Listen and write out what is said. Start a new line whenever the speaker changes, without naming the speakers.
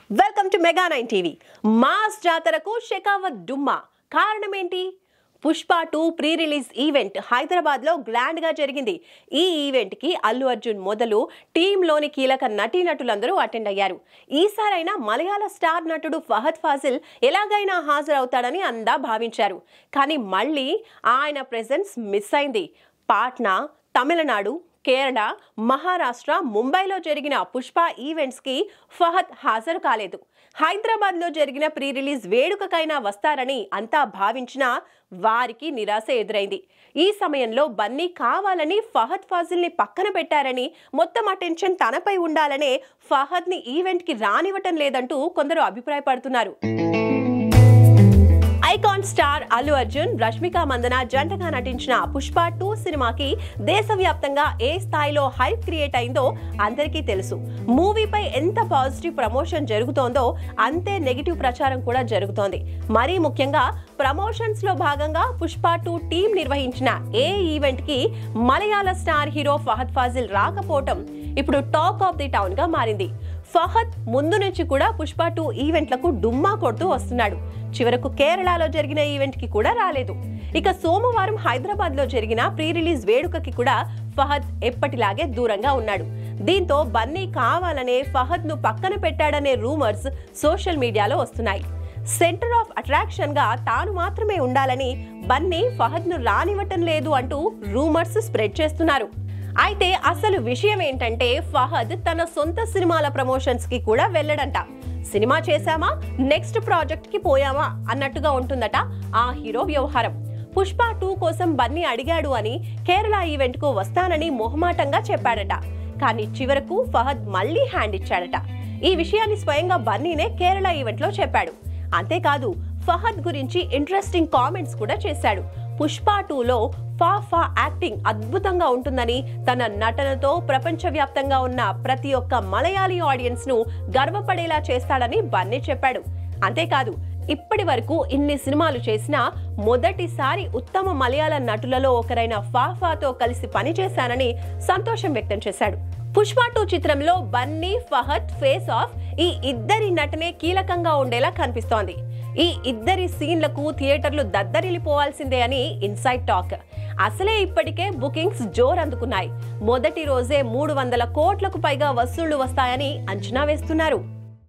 Welcome to mega 9 TV. Mass జాతరకు షెకావత్ డుమ్మా. కారణం ఏంటి? Pushpa 2 pre release event Hyderabad లో గ్రాండ్ గా జరిగింది. ఈ ఈవెంట్ కి అల్లు అర్జున్ మొదలు టీంలోని కీలక నటీనటులందరూ అటెండ్ అయ్యారు. ఈసారైనా మలయాళ స్టార్ నటుడు ఫహద్ ఫాజిల్ ఎలాగైనా హాజరవుతాడని అందా భావించారు. కానీ మళ్ళీ ఆయన ప్రెజెన్స్ మిస్ అయింది. పాట్నా, తమిళనాడు, కేరళ, మహారాష్ట్ర, ముంబైలో జరిగిన పుష్ప ఈవెంట్స్ కి ఫహద్ హాజరు కాలేదు. హైదరాబాద్ లో జరిగిన ప్రీ రిలీజ్ వేడుకకైనా వస్తారని అంతా భావించినా వారికి నిరాశ ఎదురైంది. ఈ సమయంలో బన్నీ కావాలని ఫహద్ ఫాజిల్ ని పక్కన పెట్టారని, మొత్తం అటెన్షన్ తనపై ఉండాలనే ఫహద్ ని ఈవెంట్ కి రానివ్వటం లేదంటూ కొందరు అభిప్రాయపడుతున్నారు. ఐకాన్ స్టార్ అల్లు అర్జున్, రష్మిక మందన జంటగా నటించిన పుష్ప 2 సినిమాకి దేశవ్యాప్తంగా ఏ స్థాయిలో హైప్ క్రియేట్ అయిందో అందరికీ తెలుసు. మూవీపై ఎంత పాజిటివ్ ప్రమోషన్ జరుగుతోందో అంతే నెగిటివ్ ప్రచారం కూడా జరుగుతోంది. మరీ ముఖ్యంగా ప్రమోషన్స్ లో భాగంగా పుష్ప 2 టీం నిర్వహించిన ఏ ఈవెంట్ కి మలయాళ స్టార్ హీరో ఫహద్ ఫాజిల్ రాకపోవటం ఇప్పుడు టాక్ ఆఫ్ ది టౌన్ గా మారింది. ఫహద్ ముందు నుంచి కూడా పుష్ప 2 ఈవెంట్లకు డుమ్మా కొడుతూ వస్తున్నాడు. చివరకు కేరళలో జరిగిన ఈవెంట్ కి కూడా రాలేదు. ఇక సోమవారం హైదరాబాద్ లో జరిగిన ప్రీ రిలీజ్ వేడుకకి కూడా ఫహద్ ఎప్పటిలాగే దూరంగా ఉన్నాడు. దీంతో బన్నీ కావాలనే ఫహద్ ను పక్కన పెట్టాడనే రూమర్స్ సోషల్ మీడియాలో వస్తున్నాయి. సెంటర్ ఆఫ్ అట్రాక్షన్ గా తాను మాత్రమే ఉండాలని బన్నీ ఫహద్ ను రానివ్వటం లేదు అంటూ రూమర్స్ స్ప్రెడ్ చేస్తున్నారు. అయితే అసలు విషయం ఏంటంటే ఫహద్ తన సొంత సినిమాల ప్రమోషన్స్ కి కూడా వెళ్ళడంట. సినిమా చేశామా, నెక్స్ట్ ప్రాజెక్ట్ కి పోయామా అన్నట్టుగా ఉంటుందట ఆ హీరో వ్యవహారం. పుష్ప 2 కోసం బన్నీ అడిగాడు అని కేరళ ఈవెంట్ కు వస్తానని మొహమాటంగా చెప్పాడట. కానీ చివరకు ఫహద్ మళ్ళీ హ్యాండ్ ఇచ్చాడట. ఈ విషయాన్ని స్వయంగా బన్నీనే కేరళ ఈవెంట్ లో చెప్పాడు. అంతేకాదు ఫహద్ గురించి ఇంట్రెస్టింగ్ కామెంట్స్ కూడా చేశాడు. పుష్ప 2లో ఫా యాక్టింగ్ అద్భుతంగా ఉంటుందని, తన నటనతో ప్రపంచవ్యాప్తంగా ఉన్న ప్రతి ఒక్క మలయాళీ ఆడియన్స్ ను గర్వపడేలా చేస్తాడని బన్నీ చెప్పాడు. అంతేకాదు ఇప్పటి వరకు ఇన్ని సినిమాలు చేసినా మొదటిసారి ఉత్తమ మలయాళ నటులలో ఒకరైన ఫాతో కలిసి పనిచేశానని సంతోషం వ్యక్తం చేశాడు. పుష్ప 2 చిత్రంలో బన్నీ, ఫహద్ ఫేస్ ఆఫ్ ఈ ఇద్దరి నటనే కీలకంగా ఉండేలా కనిపిస్తోంది. ఈ ఇద్దరి సీన్లకు థియేటర్లు దద్దరిల్లిపోవాల్సిందే అని ఇన్సైడ్ టాక్. అసలే ఇప్పటికే బుకింగ్స్ జోరందుకున్నాయి. మొదటి రోజే 300 కోట్లకు పైగా వసూళ్లు వస్తాయని అంచనా వేస్తున్నారు.